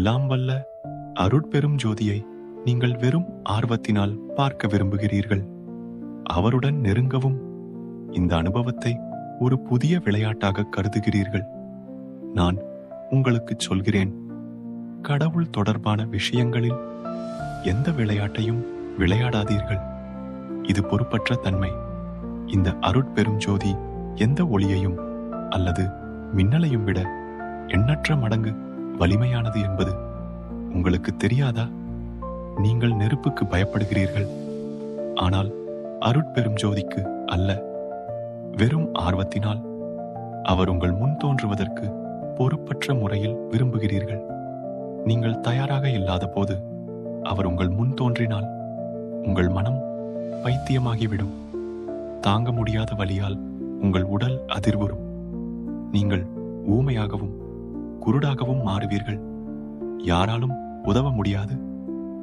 எல்லாம் வல்ல அருட்பெரும் ஜோதியை நீங்கள் வெறும் ஆர்வத்தினால் பார்க்க விரும்புகிறீர்கள். அவருடன் நெருங்கவும் இந்த அனுபவத்தை ஒரு புதிய விளையாட்டாக கருதுகிறீர்கள். நான் உங்களுக்கு சொல்கிறேன், கடவுள் தொடர்பான விஷயங்களில் எந்த விளையாட்டையும் விளையாடாதீர்கள். இது பொறுப்பற்ற தன்மை. இந்த அருட்பெரும் ஜோதி எந்த ஒளியையும் அல்லது மின்னலையும் விட எண்ணற்ற மடங்கு வலிமையானது என்பது உங்களுக்கு தெரியாதா? நீங்கள் நெருப்புக்கு பயப்படுகிறீர்கள், ஆனால் அருட்பெரும் ஜோதிக்கு அல்ல. வெறும் ஆர்வத்தினால் அவர் உங்கள் முன் தோன்றுவதற்கு பொறுப்பற்ற முறையில் விரும்புகிறீர்கள். நீங்கள் தயாராக இல்லாத போது அவர் உங்கள் முன் தோன்றினால் உங்கள் மனம் பைத்தியமாகிவிடும். தாங்க முடியாத வலியால் உங்கள் உடல் அதிர்வுறும். நீங்கள் ஊமையாகவும் குருடாகவும் மாறுவீர்கள். யாராலும் உதவ முடியாது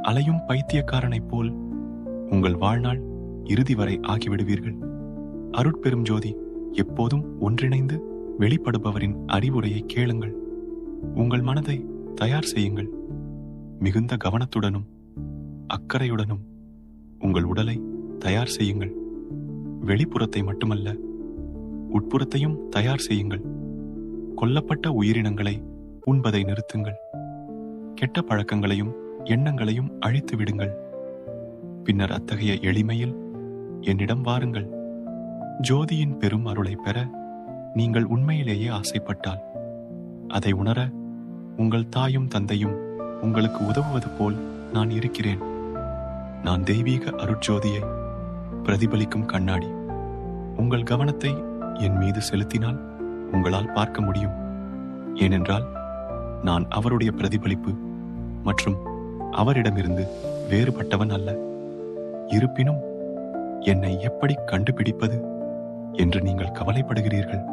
அலையும் பைத்தியக்காரனைப் போல் உங்கள் வாழ்நாள் இறுதி வரை ஆகிவிடுவீர்கள். அருட்பெரும் ஜோதி எப்போதும் ஒன்றிணைந்து வெளிப்படுபவரின் அறிவுரையை கேளுங்கள். உங்கள் மனதை தயார் செய்யுங்கள். மிகுந்த கவனத்துடனும் அக்கறையுடனும் உங்கள் உடலை தயார் செய்யுங்கள். வெளிப்புறத்தை மட்டுமல்ல, உட்புறத்தையும் தயார் செய்யுங்கள். கொல்லப்பட்ட உயிரினங்களை உண்பதை நிறுத்துங்கள். கெட்ட பழக்கங்களையும் எண்ணங்களையும் அழித்து விடுங்கள். பின்னர் அத்தகைய எளிமையில் என்னிடம் வாருங்கள். ஜோதியின் பெரும் அருளை பெற நீங்கள் உண்மையிலேயே ஆசைப்பட்டால், அதை உணர உங்கள் தாயும் தந்தையும் உங்களுக்கு உதவுவது போல் நான் இருக்கிறேன். நான் தெய்வீக அருட்ஜோதியை பிரதிபலிக்கும் கண்ணாடி. உங்கள் கவனத்தை என் மீது செலுத்தினால் உங்களால் பார்க்க முடியும். ஏனென்றால் நான் அவருடைய பிரதிபலிப்பு மற்றும் அவரிடமிருந்து வேறுபட்டவன் அல்ல. இருப்பினும் என்னை எப்படி கண்டுபிடிப்பது என்று நீங்கள் கவலைப்படுகிறீர்கள்.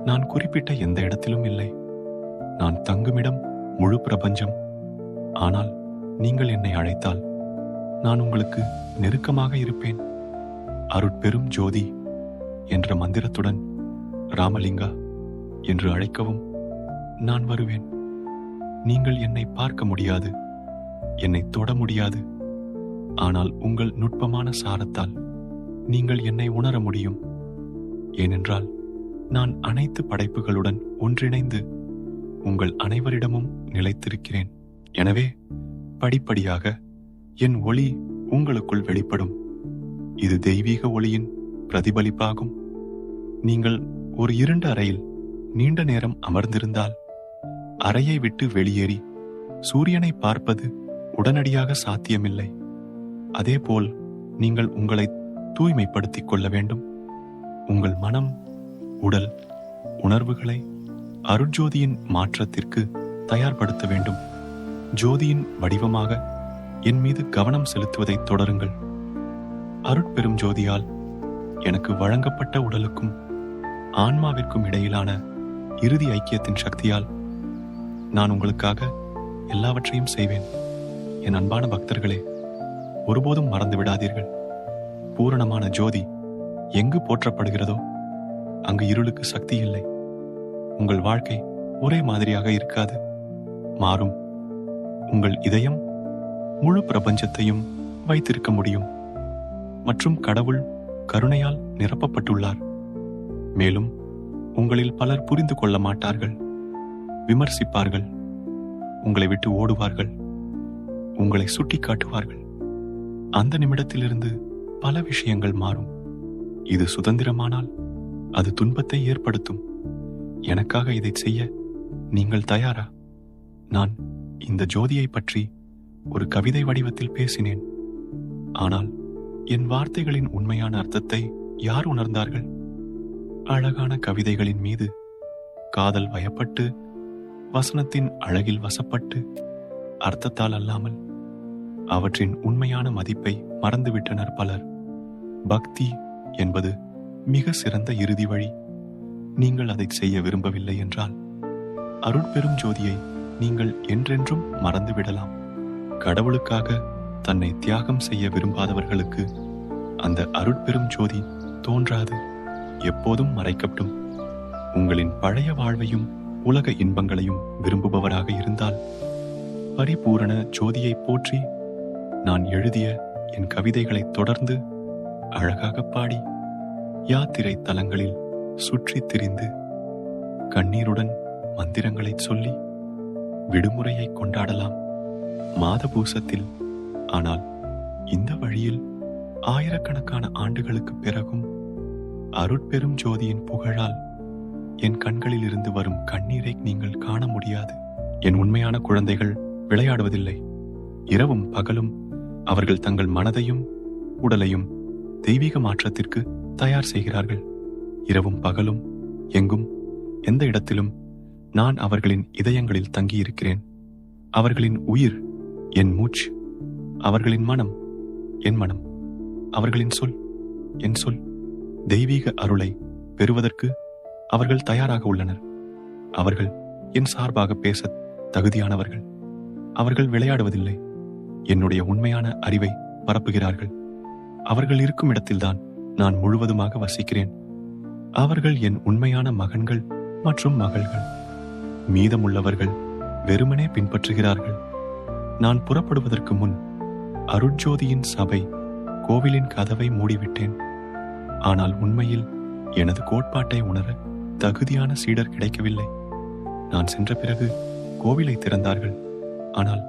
நான் குறிப்பிட்ட எந்த இடத்திலும் இல்லை. நான் தங்குமிடம் முழு பிரபஞ்சம். ஆனால் நீங்கள் என்னை அழைத்தால் நான் உங்களுக்கு நெருக்கமாக இருப்பேன். அருட்பெரும் ஜோதி என்ற மந்திரத்துடன் ராமலிங்கா என்று அழைக்கவும் நான் வருவேன். நீங்கள் என்னை பார்க்க முடியாது, என்னை தொட முடியாது. ஆனால் உங்கள் நுட்பமான சாரத்தால் நீங்கள் என்னை உணர முடியும். ஏனென்றால் நான் அனைத்து படைப்புகளுடன் ஒன்றிணைந்து உங்கள் அனைவரிடமும் நிலைத்திருக்கிறேன். எனவே படிப்படியாக என் ஒளி உங்களுக்குள் வெளிப்படும். இது தெய்வீக ஒளியின் பிரதிபலிப்பாகும். நீங்கள் ஒரு இருண்ட அறையில் நீண்ட நேரம் அமர்ந்திருந்தால் அறையை விட்டு வெளியேறி சூரியனை பார்ப்பது உடனடியாக சாத்தியமில்லை. அதேபோல் நீங்கள் உங்களை தூய்மைப்படுத்திக் கொள்ள வேண்டும். உங்கள் மனம், உடல், உணர்வுகளை அருட்ஜோதியின் மாற்றத்திற்கு தயார்படுத்த வேண்டும். ஜோதியின் வடிவமாக என் மீது கவனம் செலுத்துவதை தொடருங்கள். அருட்பெரும் ஜோதியால் எனக்கு வழங்கப்பட்ட உடலுக்கும் ஆன்மாவிற்கும் இடையிலான இறுதி ஐக்கியத்தின் சக்தியால் நான் உங்களுக்காக எல்லாவற்றையும் செய்வேன். என் அன்பான பக்தர்களே, ஒருபோதும் மறந்து விடாதீர்கள். பூரணமான ஜோதி எங்கு போற்றப்படுகிறதோ அங்கு இருளுக்கு சக்தி இல்லை. உங்கள் வாழ்க்கை ஒரே மாதிரியாக இருக்காது, மாறும். உங்கள் இதயம் முழு பிரபஞ்சத்தையும் வைத்திருக்க முடியும். மற்றும் கடவுள் கருணையால் நிரப்பப்பட்டுள்ளார். மேலும் உங்களில் பலர் புரிந்து கொள்ள மாட்டார்கள், விமர்சிப்பார்கள், உங்களை விட்டு ஓடுவார்கள், உங்களை சுட்டி காட்டுவார்கள். அந்த நிமிடத்திலிருந்து பல விஷயங்கள் மாறும். இது சுதந்திரமானால் அது துன்பத்தை ஏற்படுத்தும். எனக்காக இதை செய்ய நீங்கள் தயாரா? நான் இந்த ஜோதியை பற்றி ஒரு கவிதை வடிவத்தில் பேசினேன். ஆனால் என் வார்த்தைகளின் உண்மையான அர்த்தத்தை யார் உணர்ந்தார்கள்? அழகான கவிதைகளின் மீது காதல் வயப்பட்டு, வசனத்தின் அழகில் வசப்பட்டு, அர்த்தத்தால் அல்லாமல் அவற்றின் உண்மையான மதிப்பை மறந்துவிட்டனர் பலர். பக்தி என்பது மிக சிறந்த இறுதி வழி. நீங்கள் அதை செய்ய விரும்பவில்லை என்றால் அருட்பெரும் ஜோதியை நீங்கள் என்றென்றும் மறந்துவிடலாம். கடவுளுக்காக தன்னை தியாகம் செய்ய விரும்பாதவர்களுக்கு அந்த அருட்பெரும் ஜோதி தோன்றாது, எப்போதும் மறைக்கப்படும். உங்களின் பழைய வாழ்வையும் உலக இன்பங்களையும் விரும்புபவராக இருந்தால் பரிபூரண ஜோதியை போற்றி நான் எழுதிய என் கவிதைகளை தொடர்ந்து அழகாக பாடி யாத்திரை தலங்களில் சுற்றித் திரிந்து கண்ணீருடன் மந்திரங்களை சொல்லி விடுமுறையை கொண்டாடலாம் மாதபூசத்தில். ஆனால் இந்த வழியில் ஆயிரக்கணக்கான ஆண்டுகளுக்கு பிறகும் அருட்பெரும் ஜோதியின் புகழால் என் கண்களில் இருந்து வரும் கண்ணீரை நீங்கள் காண முடியாது. என் உண்மையான குழந்தைகள் விளையாடுவதில்லை. இரவும் பகலும் அவர்கள் தங்கள் மனதையும் உடலையும் தெய்வீக மாற்றத்திற்கு தயார் செய்கிறார்கள். இரவும் பகலும் எங்கும் எந்த இடத்திலும் நான் அவர்களின் இதயங்களில் தங்கியிருக்கிறேன். அவர்களின் உயிர் என் மூச்சு, அவர்களின் மனம் என் மனம், அவர்களின் சொல் என் சொல். தெய்வீக அருளை பெறுவதற்கு அவர்கள் தயாராக உள்ளனர். அவர்கள் என் சார்பாக பேச தகுதியானவர்கள். அவர்கள் விளையாடுவதில்லை, என்னுடைய உண்மையான அறிவை பரப்புகிறார்கள். அவர்கள் இருக்கும் இடத்தில்தான் நான் முழுவதுமாக வசிக்கிறேன். அவர்கள் என் உண்மையான மகன்கள் மற்றும் மகள்கள். மீதமுள்ளவர்கள் வெறுமனே பின்பற்றுகிறார்கள். நான் புறப்படுவதற்கு முன் அருட்ஜோதியின் சபை கோவிலின் கதவை மூடிவிட்டேன். ஆனால் உண்மையில் எனது கோட்பாட்டை உணர தகுதியான சீடர் கிடைக்கவில்லை. நான் சென்ற பிறகு கோவிலை திறந்தார்கள். ஆனால்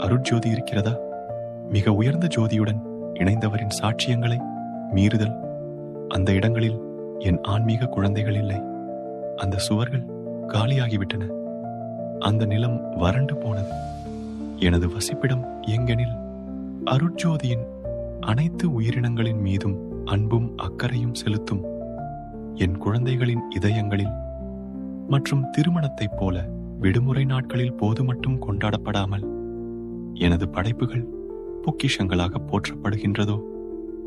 அருட்ஜோதி இருக்கிறதா? மிக உயர்ந்த ஜோதியுடன் இணைந்தவரின் சாட்சியங்களை மீறுதல். அந்த இடங்களில் என் ஆன்மீக குழந்தைகள் இல்லை. அந்த சுவர்கள் காலியாகிவிட்டன. அந்த நிலம் வறண்டு போனது. எனது வசிப்பிடம் எங்கெனில் அருட்ஜோதியின் அனைத்து உயிரினங்களின் மீதும் அன்பும் அக்கறையும் செலுத்தும் என் குழந்தைகளின் இதயங்களில். மற்றும் திருமணத்தைப் போல விடுமுறை நாட்களில் போது மட்டும் கொண்டாடப்படாமல் எனது படைப்புகள் பொக்கிஷங்களாக போற்றப்படுகின்றதோ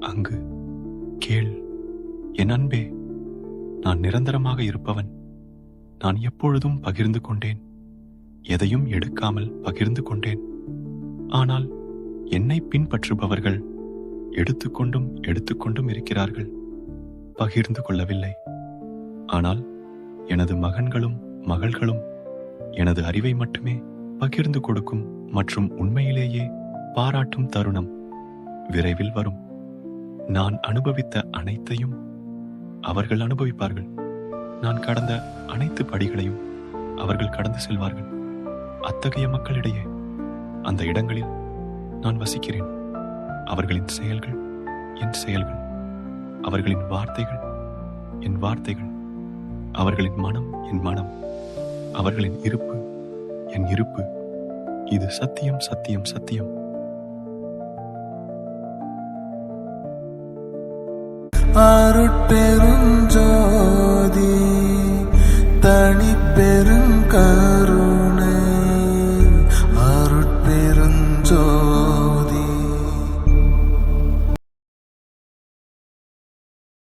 அங்கு கேள் என் அன்பே. நான் நிரந்தரமாக இருப்பவன். நான் எப்பொழுதும் பகிர்ந்து கொண்டேன். எதையும் எடுக்காமல் பகிர்ந்து கொண்டேன். ஆனால் என்னை பின்பற்றுபவர்கள் எடுத்துக்கொண்டும் இருக்கிறார்கள். பகிர்ந்து கொள்ளவில்லை. ஆனால் எனது மகன்களும் மகள்களும் எனது அறிவை மட்டுமே பகிர்ந்து கொடுக்கும் மற்றும் உண்மையிலேயே பாராட்டும் தருணம் விரைவில் வரும். நான் அனுபவித்த அனைத்தையும் அவர்கள் அனுபவிப்பார்கள். நான் கடந்த அனைத்து படிகளையும் அவர்கள் கடந்து செல்வார்கள். அத்தகைய மக்களிடையே அந்த இடங்களில் நான் வசிக்கிறேன். அவர்களின் செயல்கள் என் செயல்கள், அவர்களின் வார்த்தைகள் என் வார்த்தைகள், அவர்களின் மனம் என் மனம், அவர்களின் இருப்பு என் இருப்பு. இது சத்தியம் சத்தியம் சத்தியம். அருட்பெரும்